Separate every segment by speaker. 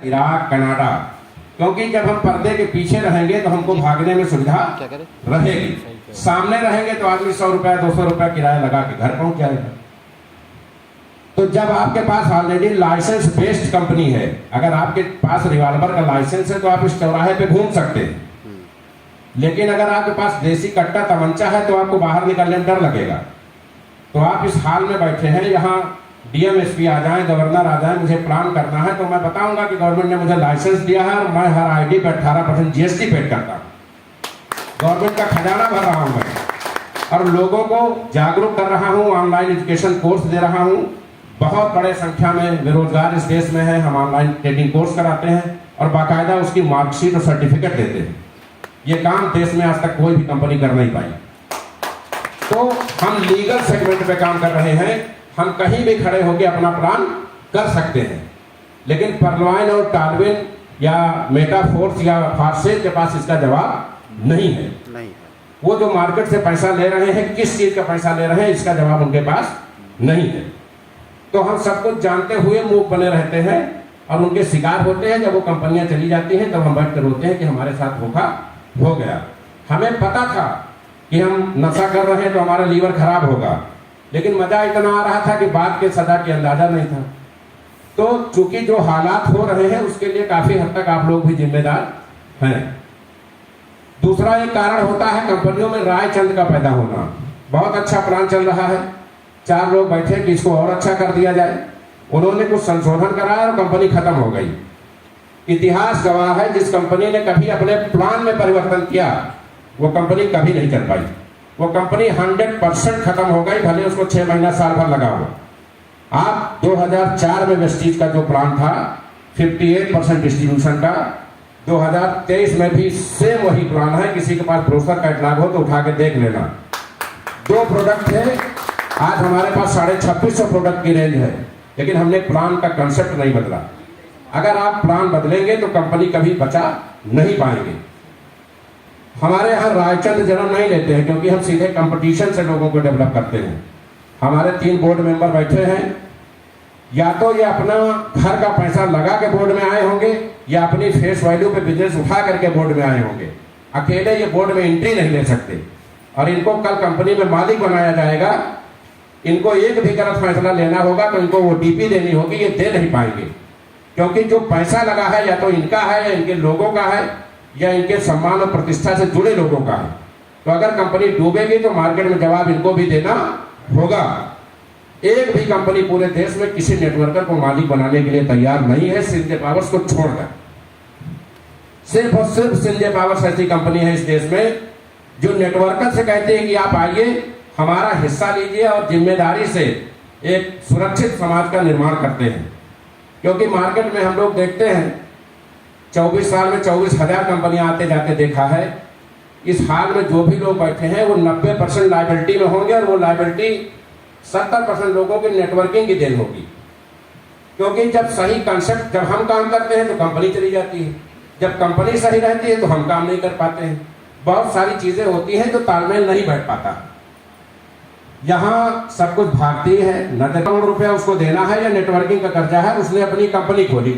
Speaker 1: Iraq, Canada, क्योंकि जब हम पर्दे के पीछे रहेंगे तो हमको भागने में सुविधा रहेगी। सामने रहेंगे तो आदमी 100 रुपया 200 रुपया किराया लगा के घर पहुंच जाएगा। तो जब आपके पास ऑलरेडी लाइसेंस बेस्ड कंपनी है, अगर आपके पास रिवॉल्वर का लाइसेंस है तो आप इस चौराहे पे घूम सकते हैं। लेकिन अगर आपके पास देसी कट्टा तमंचा है तो आपको बाहर निकलने में डर लगेगा। तो आप इस हाल में बैठे हैं, यहाँ डीएम एसपी आ जाए, गवर्नर आ जाए, मुझे प्लान करना है तो मैं बताऊंगा कि गवर्नमेंट ने मुझे लाइसेंस दिया है और मैं हर आईडी पे 18% जीएसटी पेड करता हूँ। गवर्नमेंट का खजाना भर रहा हूँ मैं, और लोगों को जागरूक कर रहा हूँ, ऑनलाइन एजुकेशन कोर्स दे रहा हूँ। बहुत बड़े संख्या में बेरोजगार इस देश में है, हम ऑनलाइन ट्रेनिंग कोर्स कराते हैं और बाकायदा उसकी मार्कशीट और सर्टिफिकेट देते हैं। ये काम देश में आज तक कोई भी कंपनी कर नहीं पाई। तो हम लीगल सेगमेंट पे काम कर रहे हैं, हम कहीं भी खड़े होकर अपना प्लान कर सकते हैं। लेकिन परलवाइन और टार्विन या मेटाफोर्स या फार्सेज के पास इसका जवाब नहीं है। वो जो मार्केट से पैसा ले रहे हैं, किस चीज का पैसा ले रहे हैं, इसका जवाब उनके पास नहीं है। तो हम सब कुछ जानते हुए मूक बने रहते हैं और उनके शिकार होते हैं। जब वो कंपनियां चली जाती हैं तब हम बैठ कर रोते हैं कि हमारे साथ धोखा हो गया। हमें पता था कि हम नशा कर रहे हैं तो हमारा लीवर खराब होगा, लेकिन मजा इतना आ रहा था कि बात के सदा की अंदाजा नहीं था। तो चूंकि जो हालात हो रहे हैं उसके लिए काफी हद तक आप लोग भी जिम्मेदार हैं। दूसरा एक कारण होता है कंपनियों में रायचंद का पैदा होना। बहुत अच्छा प्लान चल रहा है, 4 लोग बैठे कि इसको और अच्छा कर दिया जाए, उन्होंने कुछ संशोधन कराया और कंपनी खत्म हो गई। इतिहास गवाह है, जिस कंपनी ने कभी अपने प्लान में परिवर्तन किया वो कंपनी कभी नहीं चल पाई। वो कंपनी 100% खत्म हो गई, भले उसको 6 महीना साल भर लगा हो। आप 2004 में वेस्टीज का जो प्लान था 58% डिस्ट्रीब्यूशन का, 2023 में भी सेम वही प्लान है। किसी के पास ब्रोशर कैटलॉग हो तो उठा के देख लेना। 2 प्रोडक्ट थे, आज हमारे पास 2650 प्रोडक्ट की रेंज है, लेकिन हमने प्लान का कंसेप्ट नहीं बदला। अगर आप प्लान बदलेंगे तो कंपनी कभी बचा नहीं पाएंगे। हमारे यहाँ रायचंद जन्म नहीं लेते हैं, क्योंकि हम सीधे कंपटीशन से लोगों को डेवलप करते हैं। हमारे 3 बोर्ड मेंबर बैठे हैं, या तो ये अपना घर का पैसा लगा के बोर्ड में आए होंगे या अपनी फेस वैल्यू पे बिजनेस उठा करके बोर्ड में आए होंगे। अकेले ये बोर्ड में एंट्री नहीं ले सकते, और इनको कल कंपनी में मालिक बनाया जाएगा। इनको एक भी गलत फैसला लेना होगा तो इनको वो डीपी देनी होगी, ये दे नहीं पाएंगे, क्योंकि जो पैसा लगा है या तो इनका है या इनके लोगों का है या इनके सम्मान और प्रतिष्ठा से जुड़े लोगों का है। तो अगर कंपनी डूबेगी तो मार्केट में जवाब इनको भी देना होगा। एक भी कंपनी पूरे देश में किसी नेटवर्कर को मालिक बनाने के लिए तैयार नहीं है, संजय पावर्स को छोड़कर। सिर्फ और सिर्फ संजय पावर्स ऐसी कंपनी है इस देश में जो नेटवर्कर से कहते हैं कि आप आइए, हमारा हिस्सा लीजिए और जिम्मेदारी से एक सुरक्षित समाज का निर्माण करते हैं। क्योंकि मार्केट में हम लोग देखते हैं 24 साल में 24,000 कंपनियां आते जाते देखा है। इस हाल में जो भी लोग बैठे हैं वो 90% लायबिलिटी में होंगे, और वो लायबिलिटी 70% लोगों की नेटवर्किंग की देन होगी। क्योंकि जब सही कंसेप्ट, जब हम काम करते हैं तो कंपनी चली जाती है, जब कंपनी सही रहती है तो हम काम नहीं कर पाते हैं। बहुत सारी चीजें होती हैं तो तालमेल नहीं बैठ पाता। यहाँ सब कुछ भारतीय है, न करोड़ रुपया उसको देना है या नेटवर्किंग का कर्जा है, उसने अपनी कंपनी खोली,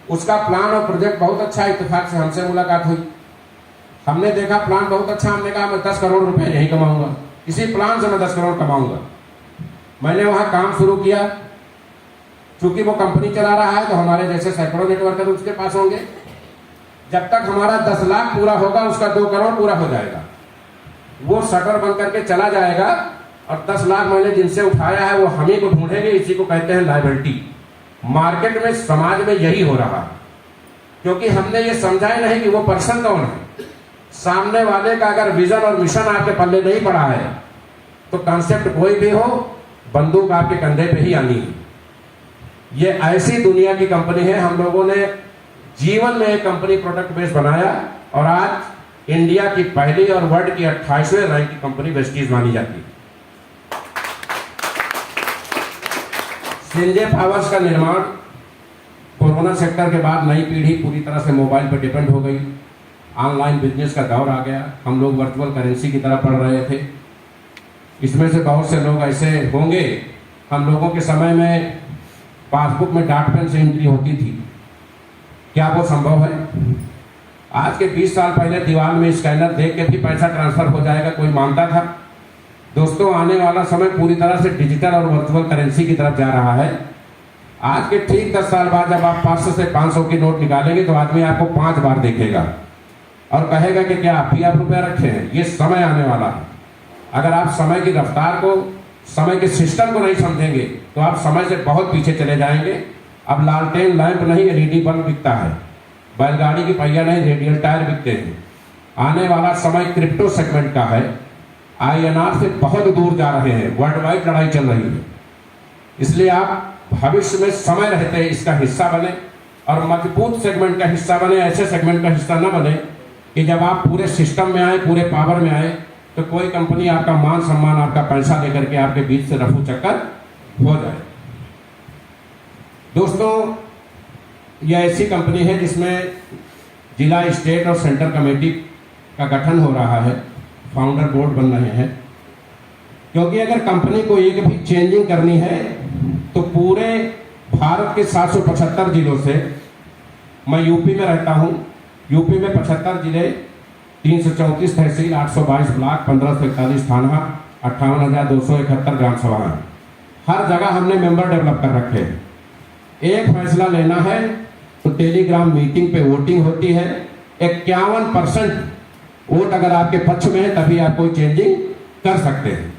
Speaker 1: उसका प्लान और प्रोजेक्ट बहुत अच्छा, इत्तेफाक से हमसे मुलाकात हुई, हमने देखा प्लान बहुत अच्छा, हमने कहा मैं 10 करोड़ रुपए यही कमाऊंगा, इसी प्लान से मैं 10 करोड़ कमाऊंगा। मैंने वहां काम शुरू किया। चूंकि वो कंपनी चला रहा है तो हमारे जैसे सैकड़ों नेटवर्कर उसके पास होंगे। जब तक हमारा 10 लाख पूरा होगा उसका 2 करोड़ पूरा हो जाएगा। वो शटर बंद करके चला जाएगा और 10 लाख मैंने जिनसे उठाया है वो हम ही को ढूंढेंगे। इसी को कहते हैं लायबिलिटी। मार्केट में, समाज में यही हो रहा है, क्योंकि हमने ये समझा ही नहीं कि वो पर्सन कौन है। सामने वाले का अगर विजन और मिशन आपके पल्ले नहीं पड़ा है तो कॉन्सेप्ट कोई भी हो, बंदूक आपके कंधे पे ही आनी है। ये ऐसी दुनिया की कंपनी है। हम लोगों ने जीवन में एक कंपनी प्रोडक्ट बेस बनाया और आज इंडिया की पहली और वर्ल्ड की 28वें रैंक की कंपनी वेस्टीज मानी जाती है। संजय पावर्स का निर्माण कोरोना सेक्टर के बाद नई पीढ़ी पूरी तरह से मोबाइल पर डिपेंड हो गई। ऑनलाइन बिजनेस का दौर आ गया। हम लोग वर्चुअल करेंसी की तरह पढ़ रहे थे। इसमें से बहुत से लोग ऐसे होंगे, हम लोगों के समय में पासबुक में डॉट पेन से एंट्री होती थी, क्या वो संभव है? आज के 20 साल पहले दीवार में स्कैनर देख के भी पैसा ट्रांसफर हो जाएगा कोई मानता था? दोस्तों, आने वाला समय पूरी तरह से डिजिटल और वर्चुअल करेंसी की तरफ जा रहा है। आज के ठीक 10 साल बाद जब आप 500 से 500 की नोट निकालेंगे तो आदमी आपको 5 बार देखेगा और कहेगा कि क्या आप भी आप रुपया रखे हैं। ये समय आने वाला है। अगर आप समय की रफ्तार को, समय के सिस्टम को नहीं समझेंगे तो आप समय से बहुत पीछे चले जाएंगे। अब लालटेन लैंप नहीं, एलईडी बल्ब बिकता है। बैलगाड़ी की पहिया नहीं, रेडियल टायर बिकते हैं। आने वाला समय क्रिप्टो सेगमेंट का है। INR से बहुत दूर जा रहे हैं। वर्ल्ड वाइड लड़ाई चल रही है। इसलिए आप भविष्य में समय रहते इसका हिस्सा बने और मजबूत सेगमेंट का हिस्सा बने। ऐसे सेगमेंट का हिस्सा न बने कि जब आप पूरे सिस्टम में आए, पूरे पावर में आए, तो कोई कंपनी आपका मान सम्मान, आपका पैसा लेकर के आपके बीच से रफू चक्कर हो जाए। दोस्तों, यह ऐसी कंपनी है जिसमें जिला, स्टेट और सेंट्रल कमेटी का गठन हो रहा है। फाउंडर बोर्ड बन रहे हैं। क्योंकि अगर कंपनी को एक भी चेंजिंग करनी है तो पूरे भारत के 775 जिलों से, मैं यूपी में रहता हूं, यूपी में 75 जिले, 334 तहसील, 822 ब्लॉक, 1541 थाना, 58,271 ग्राम सभाएं, हर जगह हमने मेंबर डेवलप कर रखे हैं। एक फैसला लेना है तो टेलीग्राम मीटिंग पे वोटिंग होती है। 51% वोट अगर आपके पक्ष में है तभी आप कोई चेंजिंग कर सकते हैं।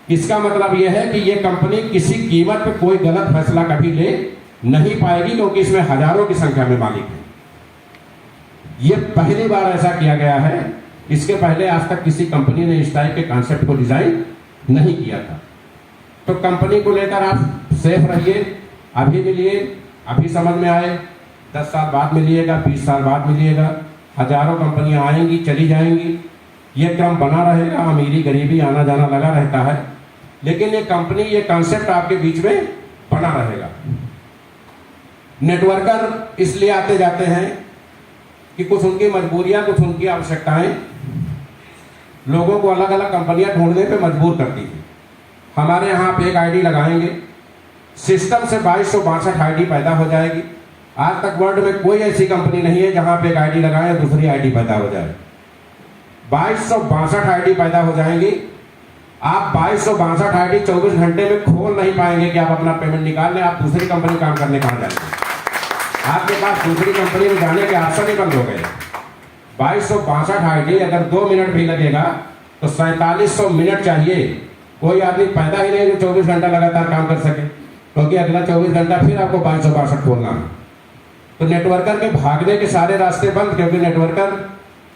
Speaker 1: इसका मतलब यह है कि यह कंपनी किसी कीमत पे कोई गलत फैसला कभी ले नहीं पाएगी, क्योंकि इसमें हजारों की संख्या में मालिक है। यह पहली बार ऐसा किया गया है। इसके पहले आज तक किसी कंपनी ने इस टाइप के कॉन्सेप्ट को डिजाइन नहीं किया था। तो कंपनी को लेकर आप सेफ रहिए। अभी मिलिए, अभी समझ में आए, 10 साल बाद मिलिएगा, 20 साल बाद मिलिएगा। हजारों कंपनियां आएंगी, चली जाएंगी। ये क्रम बना रहेगा। अमीरी गरीबी आना जाना लगा रहता है, लेकिन ये कंपनी, ये कॉन्सेप्ट आपके बीच में बना रहेगा। नेटवर्कर इसलिए आते जाते हैं कि कुछ उनकी मजबूरियां, कुछ उनकी आवश्यकताएं लोगों को अलग अलग कंपनियां ढूंढने पे मजबूर करती है। हमारे यहाँ आप एक आईडी लगाएंगे, सिस्टम से 2262 आईडी पैदा हो जाएगी। आज तक वर्ल्ड में कोई ऐसी कंपनी नहीं है जहां पे एक आईडी लगाए और दूसरी आईडी पैदा हो जाए। 2262 आईडी पैदा हो जाएंगी। आप 2262 आईडी 24 घंटे में खोल नहीं पाएंगे कि आप अपना पेमेंट निकाल लें। आप दूसरी कंपनी काम करने कहाँ जाएंगे? आपके पास दूसरी कंपनी में जाने के ऑप्शन ही बंद हो गए। 2262 आईडी अगर 2 मिनट भी लगेगा तो 4700 मिनट चाहिए। कोई आदमी पैदा ही नहीं जो 24 घंटा लगातार काम कर सके, क्योंकि अगला 24 घंटा फिर आपको 2262 खोलना है। तो नेटवर्कर के भागने के सारे रास्ते बंद, क्योंकि नेटवर्कर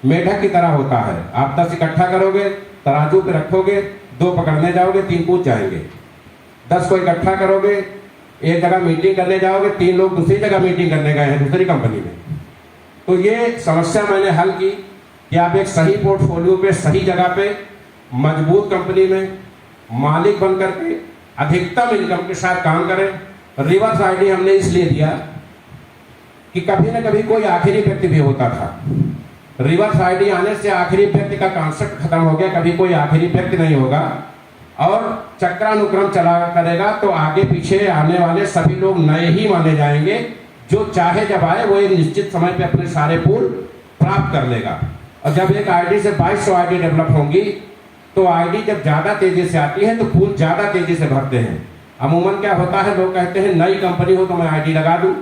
Speaker 1: मेढक की तरह होता है। आप 10 इकट्ठा करोगे, तराजू पे रखोगे, 2 पकड़ने जाओगे, 3 कूद जाएंगे। 10 को इकट्ठा करोगे, एक जगह मीटिंग करने जाओगे, 3 लोग दूसरी जगह मीटिंग करने गए हैं दूसरी कंपनी में। तो ये समस्या मैंने हल की कि आप एक सही पोर्टफोलियो पे, सही जगह पे, मजबूत कंपनी में मालिक बन करके अधिकतम इनकम के साथ काम करें। रिवर्स आईडी हमने इसलिए दिया कि कभी न कभी कोई आखिरी व्यक्ति भी होता था। रिवर्स आईडी आने से आखिरी व्यक्ति का कॉन्सेप्ट खत्म हो गया। कभी कोई आखिरी व्यक्ति नहीं होगा और चक्रानुक्रम चला करेगा, तो आगे पीछे आने वाले सभी लोग नए ही माने जाएंगे। जो चाहे जब आए वो एक निश्चित समय पे अपने सारे पूल प्राप्त कर लेगा। और जब एक आईडी से 2200 आईडी डेवलप होंगी तो आईडी जब ज्यादा तेजी से आती है तो पूल ज्यादा तेजी से भरते हैं। अमूमन क्या होता है, लोग कहते हैं नई कंपनी हो तो मैं आईडी लगा दूं।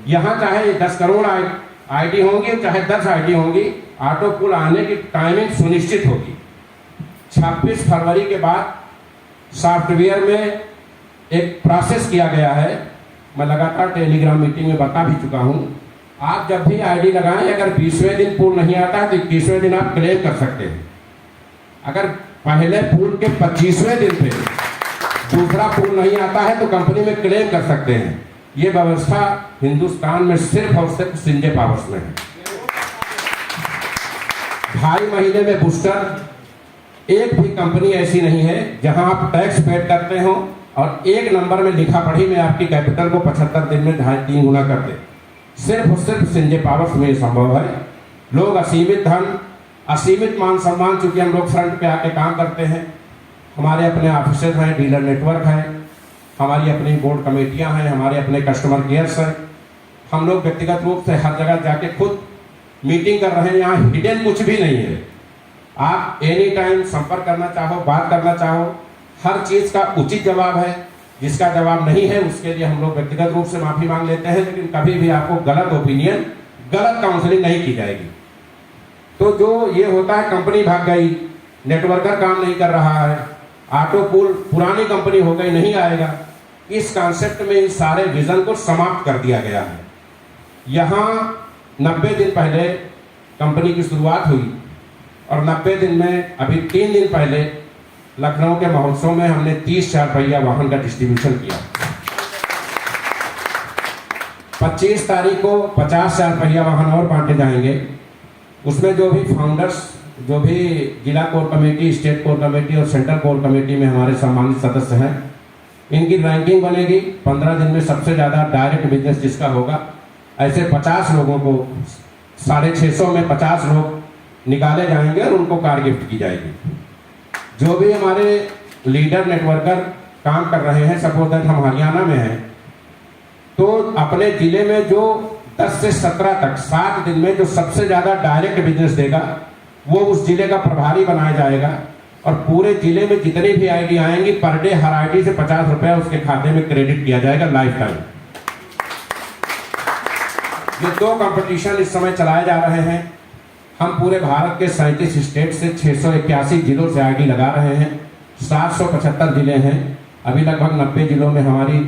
Speaker 1: यहां चाहे 10 करोड़ आईडी होंगी, चाहे 10 आईडी होंगी, ऑटो पूल आने की टाइमिंग सुनिश्चित होगी। 26 फरवरी के बाद सॉफ्टवेयर में एक प्रोसेस किया गया है। मैं लगातार टेलीग्राम मीटिंग में बता भी चुका हूं। आप जब भी आईडी लगाएं, अगर 20वें दिन पूल नहीं आता है तो 21वें दिन आप क्लेम कर सकते हैं। अगर पहले पूल के 25वें दिन पे दूसरा पूल नहीं आता है तो कंपनी में क्लेम कर सकते हैं। ये व्यवस्था हिंदुस्तान में सिर्फ और सिर्फ सिंजे पावर्स में है। 2.5 महीने में बूस्टर। एक भी कंपनी ऐसी नहीं है जहां आप टैक्स पेड करते हो और एक नंबर में लिखा पढ़ी में आपकी कैपिटल को 75 दिन में 2.5-3 गुना करते। सिर्फ और सिर्फ सिंजे पावर्स में संभव है। लोग असीमित धन, असीमित मान सम्मान, चूंकि हम लोग फ्रंट पे आके काम करते हैं। हमारे अपने ऑफिसर्स हैं, डीलर नेटवर्क है, हमारी अपनी बोर्ड कमेटियां हैं, हमारे अपने कस्टमर केयर्स हैं। हम लोग व्यक्तिगत रूप से हर जगह जाके खुद मीटिंग कर रहे हैं। यहाँ हिडन कुछ भी नहीं है। आप एनी टाइम संपर्क करना चाहो, बात करना चाहो, हर चीज का उचित जवाब है। जिसका जवाब नहीं है उसके लिए हम लोग व्यक्तिगत रूप से माफी मांग लेते हैं, लेकिन कभी भी आपको गलत ओपिनियन, गलत काउंसलिंग नहीं की जाएगी। तो जो ये होता है, कंपनी भाग गई, नेटवर्कर काम नहीं कर रहा है, ऑटो पूल पुरानी कंपनी हो गई, नहीं आएगा, इस कॉन्सेप्ट में इस सारे विजन को समाप्त कर दिया गया है। यहाँ 90 दिन पहले कंपनी की शुरुआत हुई और 90 दिन में अभी 3 दिन पहले लखनऊ के महोत्सव में हमने 30 4 पहिया वाहन का डिस्ट्रीब्यूशन किया। 25 तारीख को 50 4 पहिया वाहन और बांटे जाएंगे। उसमें जो भी फाउंडर्स, जो भी जिला core committee, state core committee और सेंट्रल कोर कमेटी में हमारे सम्मानित सदस्य हैं, इनकी रैंकिंग बनेगी। 15 दिन में सबसे ज़्यादा डायरेक्ट बिजनेस जिसका होगा, ऐसे 50 लोगों को 650 में 50 लोग निकाले जाएंगे और उनको कार गिफ्ट की जाएगी। जो भी हमारे लीडर नेटवर्कर काम कर रहे हैं, सपोज दैट हम हरियाणा में हैं, तो अपने जिले में जो 10 से 17 तक 7 दिन में जो सबसे ज़्यादा डायरेक्ट बिजनेस देगा वो उस जिले का प्रभारी बनाया जाएगा। और पूरे जिले में जितनी भी आईडी आएंगी, पर डे हर आईडी से 50 रुपया उसके खाते में क्रेडिट किया जाएगा लाइफ टाइम। ये 2 कंपटीशन इस समय चलाए जा रहे हैं। हम पूरे भारत के 37 स्टेट से 681 जिलों से आईडी लगा रहे हैं। 775 जिले हैं। अभी लगभग 90 जिलों में हमारी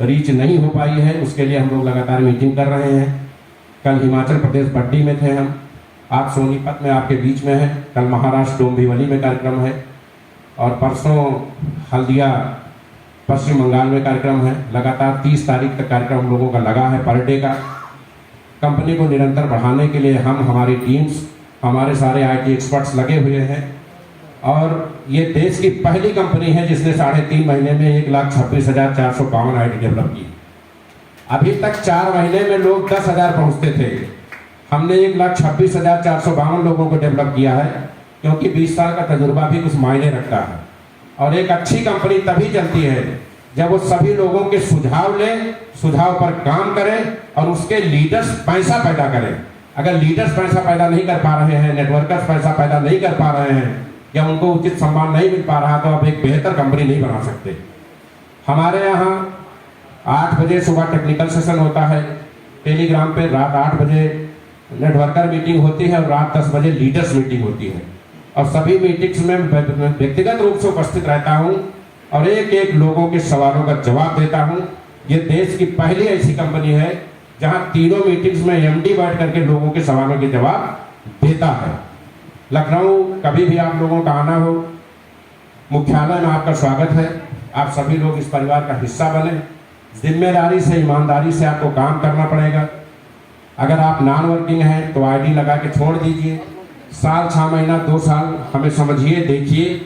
Speaker 1: रीच नहीं हो पाई है, उसके लिए हम लोग लगातार मीटिंग कर रहे हैं। कल हिमाचल प्रदेश बड्डी में थे हम, आज सोनीपत में आपके बीच में है, कल महाराष्ट्र डोंबिवली में कार्यक्रम है और परसों हल्दिया पश्चिम बंगाल में कार्यक्रम है। लगातार 30 तारीख तक कार्यक्रम हम लोगों का लगा है पर डे का। कंपनी को निरंतर बढ़ाने के लिए हम, हमारी टीम्स, हमारे सारे IT एक्सपर्ट्स लगे हुए हैं और ये देश की पहली कंपनी है जिसने 3.5 महीने में 1,26,452 IT डेवलप की। अभी तक 4 महीने में लोग 10,000 पहुंचते थे, हमने 1,26,452 लोगों को डेवलप किया है, क्योंकि 20 साल का तजुर्बा भी कुछ मायने रखता है। और एक अच्छी कंपनी तभी चलती है जब वो सभी लोगों के सुझाव ले, सुझाव पर काम करे और उसके लीडर्स पैसा पैदा करें। अगर लीडर्स पैसा पैदा नहीं कर पा रहे हैं, नेटवर्कर्स पैसा पैदा नहीं कर पा रहे हैं या उनको उचित सम्मान नहीं मिल पा रहा, तो आप एक बेहतर कंपनी नहीं बना सकते। हमारे यहाँ 8 बजे सुबह टेक्निकल सेशन होता है, टेलीग्राम पे रात 8 बजे नेटवर्कर मीटिंग होती है और रात 10 बजे लीडर्स मीटिंग होती है। और सभी मीटिंग्स में व्यक्तिगत रूप से उपस्थित रहता हूँ और एक एक लोगों के सवालों का जवाब देता हूँ। ये देश की पहली ऐसी कंपनी है जहाँ तीनों मीटिंग्स में MD बैठ करके लोगों के सवालों के जवाब देता है। लखनऊ कभी भी आप लोगों का आना हो, मुख्यालय में आपका स्वागत है। आप सभी लोग इस परिवार का हिस्सा बने। जिम्मेदारी से, ईमानदारी से आपको काम करना पड़ेगा। अगर आप नॉन वर्किंग हैं तो ID लगा के छोड़ दीजिए। साल 6 महीना 2 साल हमें समझिए, देखिए